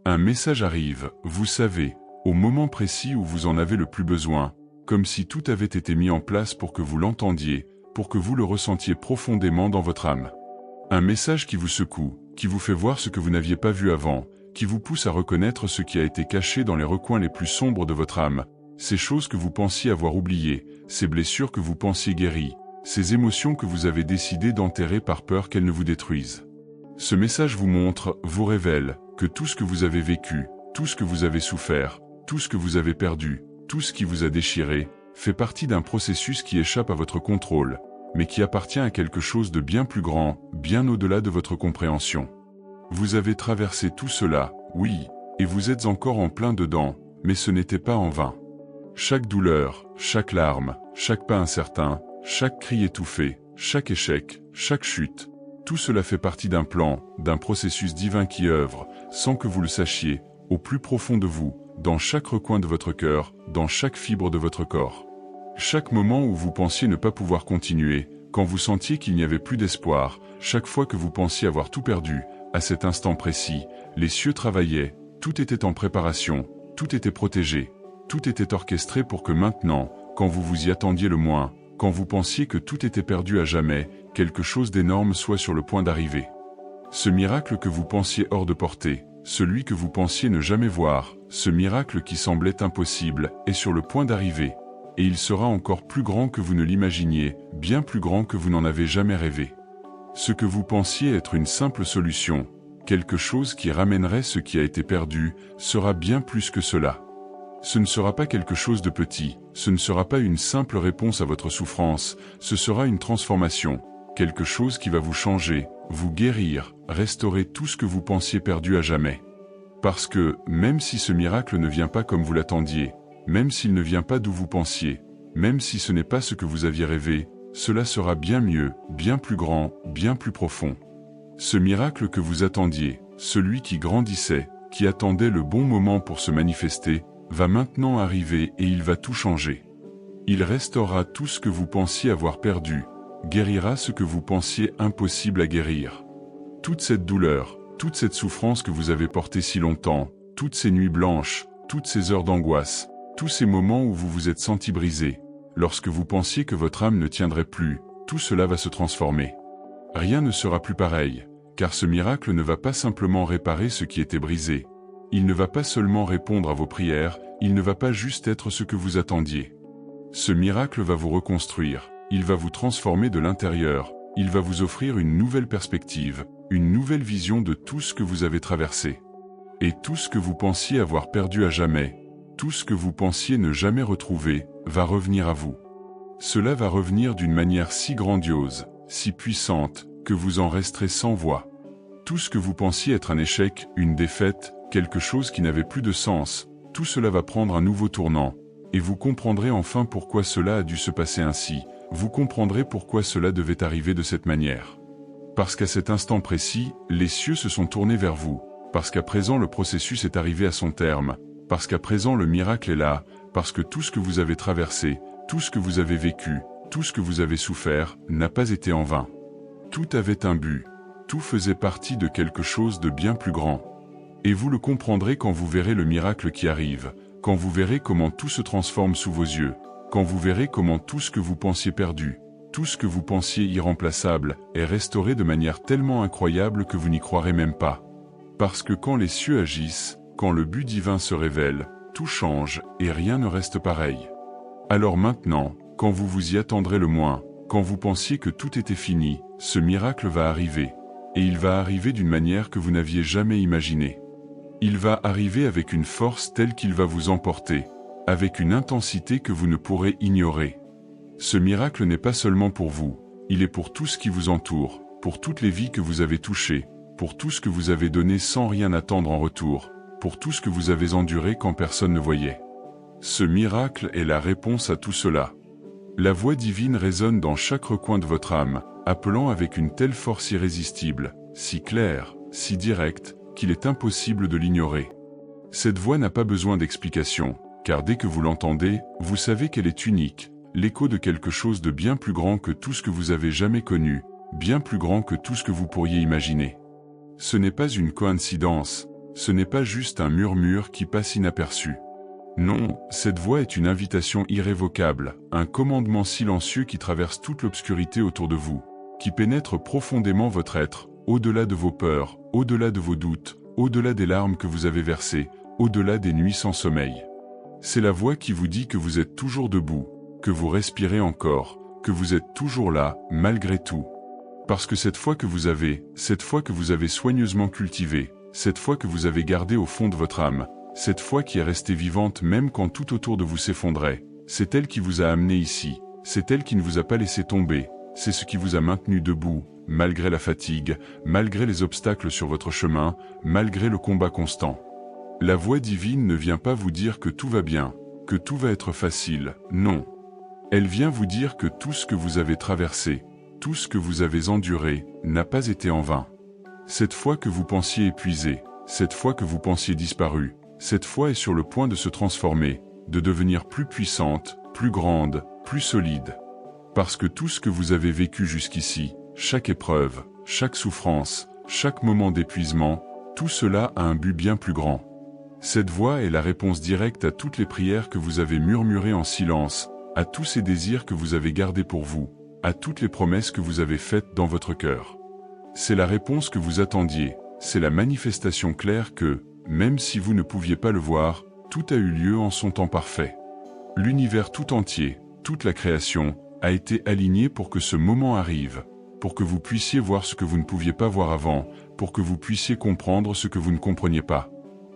Un message arrive, vous savez, au moment précis où vous en avez le plus besoin, comme si tout avait été mis en place pour que vous l'entendiez, pour que vous le ressentiez profondément dans votre âme. Un message qui vous secoue, qui vous fait voir ce que vous n'aviez pas vu avant, qui vous pousse à reconnaître ce qui a été caché dans les recoins les plus sombres de votre âme, ces choses que vous pensiez avoir oubliées, ces blessures que vous pensiez guéries, ces émotions que vous avez décidé d'enterrer par peur qu'elles ne vous détruisent. Ce message vous montre, vous révèle, que tout ce que vous avez vécu, tout ce que vous avez souffert, tout ce que vous avez perdu, tout ce qui vous a déchiré, fait partie d'un processus qui échappe à votre contrôle, mais qui appartient à quelque chose de bien plus grand, bien au-delà de votre compréhension. Vous avez traversé tout cela, oui, et vous êtes encore en plein dedans, mais ce n'était pas en vain. Chaque douleur, chaque larme, chaque pas incertain, chaque cri étouffé, chaque échec, chaque chute, tout cela fait partie d'un plan, d'un processus divin qui œuvre, sans que vous le sachiez, au plus profond de vous, dans chaque recoin de votre cœur, dans chaque fibre de votre corps. Chaque moment où vous pensiez ne pas pouvoir continuer, quand vous sentiez qu'il n'y avait plus d'espoir, chaque fois que vous pensiez avoir tout perdu, à cet instant précis, les cieux travaillaient, tout était en préparation, tout était protégé, tout était orchestré pour que maintenant, quand vous vous y attendiez le moins, quand vous pensiez que tout était perdu à jamais, quelque chose d'énorme soit sur le point d'arriver. Ce miracle que vous pensiez hors de portée, celui que vous pensiez ne jamais voir, ce miracle qui semblait impossible, est sur le point d'arriver, et il sera encore plus grand que vous ne l'imaginiez, bien plus grand que vous n'en avez jamais rêvé. Ce que vous pensiez être une simple solution, quelque chose qui ramènerait ce qui a été perdu, sera bien plus que cela. Ce ne sera pas quelque chose de petit, ce ne sera pas une simple réponse à votre souffrance, ce sera une transformation, quelque chose qui va vous changer, vous guérir, restaurer tout ce que vous pensiez perdu à jamais. Parce que, même si ce miracle ne vient pas comme vous l'attendiez, même s'il ne vient pas d'où vous pensiez, même si ce n'est pas ce que vous aviez rêvé, cela sera bien mieux, bien plus grand, bien plus profond. Ce miracle que vous attendiez, celui qui grandissait, qui attendait le bon moment pour se manifester, va maintenant arriver et il va tout changer. Il restaurera tout ce que vous pensiez avoir perdu, guérira ce que vous pensiez impossible à guérir. Toute cette douleur, toute cette souffrance que vous avez portée si longtemps, toutes ces nuits blanches, toutes ces heures d'angoisse, tous ces moments où vous vous êtes senti brisé, lorsque vous pensiez que votre âme ne tiendrait plus, tout cela va se transformer. Rien ne sera plus pareil, car ce miracle ne va pas simplement réparer ce qui était brisé. Il ne va pas seulement répondre à vos prières, il ne va pas juste être ce que vous attendiez. Ce miracle va vous reconstruire, il va vous transformer de l'intérieur, il va vous offrir une nouvelle perspective, une nouvelle vision de tout ce que vous avez traversé. Et tout ce que vous pensiez avoir perdu à jamais, tout ce que vous pensiez ne jamais retrouver, va revenir à vous. Cela va revenir d'une manière si grandiose, si puissante, que vous en resterez sans voix. Tout ce que vous pensiez être un échec, une défaite, quelque chose qui n'avait plus de sens, tout cela va prendre un nouveau tournant, et vous comprendrez enfin pourquoi cela a dû se passer ainsi, vous comprendrez pourquoi cela devait arriver de cette manière. Parce qu'à cet instant précis, les cieux se sont tournés vers vous, parce qu'à présent le processus est arrivé à son terme, parce qu'à présent le miracle est là, parce que tout ce que vous avez traversé, tout ce que vous avez vécu, tout ce que vous avez souffert, n'a pas été en vain. Tout avait un but, tout faisait partie de quelque chose de bien plus grand. Et vous le comprendrez quand vous verrez le miracle qui arrive, quand vous verrez comment tout se transforme sous vos yeux, quand vous verrez comment tout ce que vous pensiez perdu, tout ce que vous pensiez irremplaçable, est restauré de manière tellement incroyable que vous n'y croirez même pas. Parce que quand les cieux agissent, quand le but divin se révèle, tout change et rien ne reste pareil. Alors maintenant, quand vous vous y attendrez le moins, quand vous pensiez que tout était fini, ce miracle va arriver. Et il va arriver d'une manière que vous n'aviez jamais imaginée. Il va arriver avec une force telle qu'il va vous emporter, avec une intensité que vous ne pourrez ignorer. Ce miracle n'est pas seulement pour vous, il est pour tout ce qui vous entoure, pour toutes les vies que vous avez touchées, pour tout ce que vous avez donné sans rien attendre en retour, pour tout ce que vous avez enduré quand personne ne voyait. Ce miracle est la réponse à tout cela. La voix divine résonne dans chaque recoin de votre âme, appelant avec une telle force irrésistible, si claire, si directe, qu'il est impossible de l'ignorer. Cette voix n'a pas besoin d'explication, car dès que vous l'entendez, vous savez qu'elle est unique, l'écho de quelque chose de bien plus grand que tout ce que vous avez jamais connu, bien plus grand que tout ce que vous pourriez imaginer. Ce n'est pas une coïncidence, Ce n'est pas juste un murmure qui passe inaperçu. Non, cette voix est une invitation irrévocable, un commandement silencieux qui traverse toute l'obscurité autour de vous, qui pénètre profondément votre être, au-delà de vos peurs, au-delà de vos doutes, au-delà des larmes que vous avez versées, au-delà des nuits sans sommeil. C'est la voix qui vous dit que vous êtes toujours debout, que vous respirez encore, que vous êtes toujours là, malgré tout. Parce que cette foi que vous avez soigneusement cultivée, cette foi que vous avez gardée au fond de votre âme, cette foi qui est restée vivante même quand tout autour de vous s'effondrait, c'est elle qui vous a amené ici, c'est elle qui ne vous a pas laissé tomber, c'est ce qui vous a maintenu debout, malgré la fatigue, malgré les obstacles sur votre chemin, malgré le combat constant. La voix divine ne vient pas vous dire que tout va bien, que tout va être facile, non. Elle vient vous dire que tout ce que vous avez traversé, tout ce que vous avez enduré, n'a pas été en vain. Cette foi que vous pensiez épuisée, cette foi que vous pensiez disparue, cette foi est sur le point de se transformer, de devenir plus puissante, plus grande, plus solide. Parce que tout ce que vous avez vécu jusqu'ici, chaque épreuve, chaque souffrance, chaque moment d'épuisement, tout cela a un but bien plus grand. Cette voix est la réponse directe à toutes les prières que vous avez murmurées en silence, à tous ces désirs que vous avez gardés pour vous, à toutes les promesses que vous avez faites dans votre cœur. C'est la réponse que vous attendiez, c'est la manifestation claire que, même si vous ne pouviez pas le voir, tout a eu lieu en son temps parfait. L'univers tout entier, toute la création, a été aligné pour que ce moment arrive, pour que vous puissiez voir ce que vous ne pouviez pas voir avant, pour que vous puissiez comprendre ce que vous ne compreniez pas.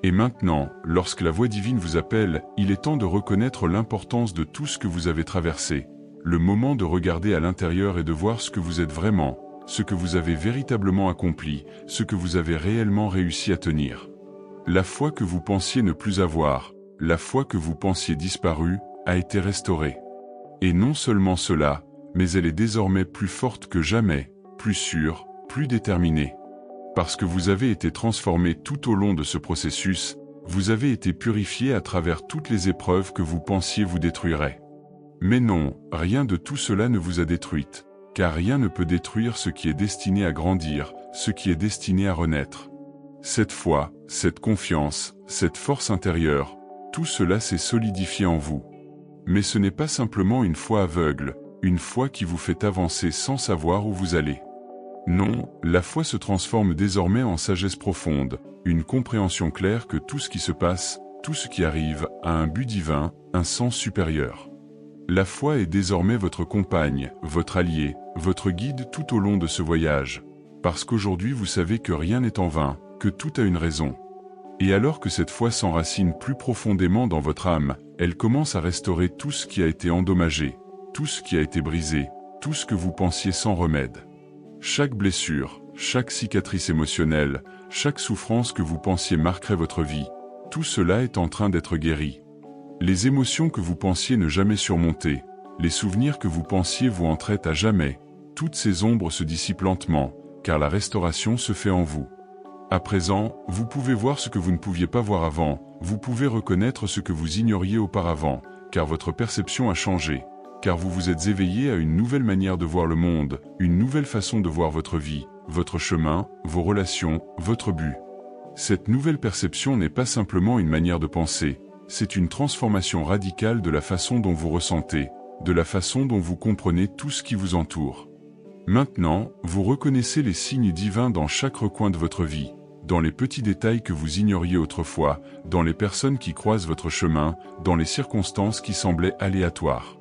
Et maintenant, lorsque la voix divine vous appelle, il est temps de reconnaître l'importance de tout ce que vous avez traversé, le moment de regarder à l'intérieur et de voir ce que vous êtes vraiment, ce que vous avez véritablement accompli, ce que vous avez réellement réussi à tenir. La foi que vous pensiez ne plus avoir, la foi que vous pensiez disparue, a été restaurée. Et non seulement cela, mais elle est désormais plus forte que jamais, plus sûre, plus déterminée. Parce que vous avez été transformé tout au long de ce processus, vous avez été purifié à travers toutes les épreuves que vous pensiez vous détruiraient. Mais non, rien de tout cela ne vous a détruite, car rien ne peut détruire ce qui est destiné à grandir, ce qui est destiné à renaître. Cette foi, cette confiance, cette force intérieure, tout cela s'est solidifié en vous. Mais ce n'est pas simplement une foi aveugle, une foi qui vous fait avancer sans savoir où vous allez. Non, la foi se transforme désormais en sagesse profonde, une compréhension claire que tout ce qui se passe, tout ce qui arrive, a un but divin, un sens supérieur. La foi est désormais votre compagne, votre allié, votre guide tout au long de ce voyage, parce qu'aujourd'hui vous savez que rien n'est en vain, que tout a une raison. Et alors que cette foi s'enracine plus profondément dans votre âme, elle commence à restaurer tout ce qui a été endommagé, tout ce qui a été brisé, tout ce que vous pensiez sans remède. Chaque blessure, chaque cicatrice émotionnelle, chaque souffrance que vous pensiez marquerait votre vie, tout cela est en train d'être guéri. Les émotions que vous pensiez ne jamais surmonter, les souvenirs que vous pensiez vous entraient à jamais, toutes ces ombres se dissipent lentement, car la restauration se fait en vous. À présent, vous pouvez voir ce que vous ne pouviez pas voir avant, vous pouvez reconnaître ce que vous ignoriez auparavant, car votre perception a changé, car vous vous êtes éveillé à une nouvelle manière de voir le monde, une nouvelle façon de voir votre vie, votre chemin, vos relations, votre but. Cette nouvelle perception n'est pas simplement une manière de penser, c'est une transformation radicale de la façon dont vous ressentez, de la façon dont vous comprenez tout ce qui vous entoure. Maintenant, vous reconnaissez les signes divins dans chaque recoin de votre vie, dans les petits détails que vous ignoriez autrefois, dans les personnes qui croisent votre chemin, dans les circonstances qui semblaient aléatoires.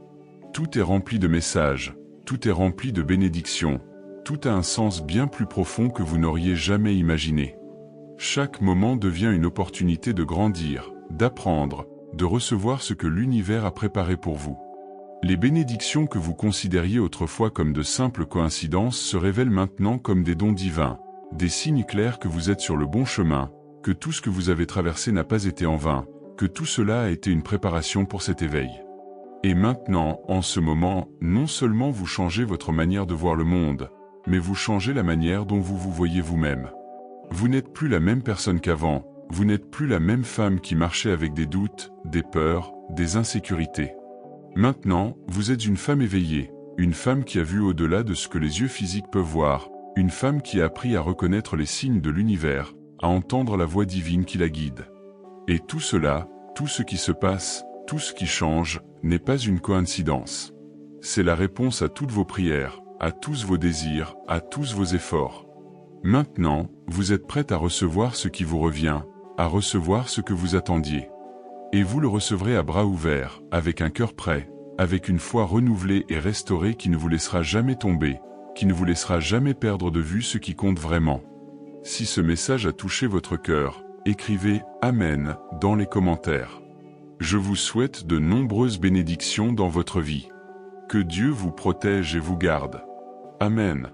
Tout est rempli de messages, tout est rempli de bénédictions, tout a un sens bien plus profond que vous n'auriez jamais imaginé. Chaque moment devient une opportunité de grandir, d'apprendre, de recevoir ce que l'univers a préparé pour vous. Les bénédictions que vous considériez autrefois comme de simples coïncidences se révèlent maintenant comme des dons divins, des signes clairs que vous êtes sur le bon chemin, que tout ce que vous avez traversé n'a pas été en vain, que tout cela a été une préparation pour cet éveil. Et maintenant, en ce moment, non seulement vous changez votre manière de voir le monde, mais vous changez la manière dont vous vous voyez vous-même. Vous n'êtes plus la même personne qu'avant, vous n'êtes plus la même femme qui marchait avec des doutes, des peurs, des insécurités. Maintenant, vous êtes une femme éveillée, une femme qui a vu au-delà de ce que les yeux physiques peuvent voir, une femme qui a appris à reconnaître les signes de l'univers, à entendre la voix divine qui la guide. Et tout cela, tout ce qui se passe, tout ce qui change, n'est pas une coïncidence. C'est la réponse à toutes vos prières, à tous vos désirs, à tous vos efforts. Maintenant, vous êtes prête à recevoir ce qui vous revient, à recevoir ce que vous attendiez. Et vous le recevrez à bras ouverts, avec un cœur prêt, avec une foi renouvelée et restaurée qui ne vous laissera jamais tomber, qui ne vous laissera jamais perdre de vue ce qui compte vraiment. Si ce message a touché votre cœur, écrivez « Amen » dans les commentaires. Je vous souhaite de nombreuses bénédictions dans votre vie. Que Dieu vous protège et vous garde. Amen.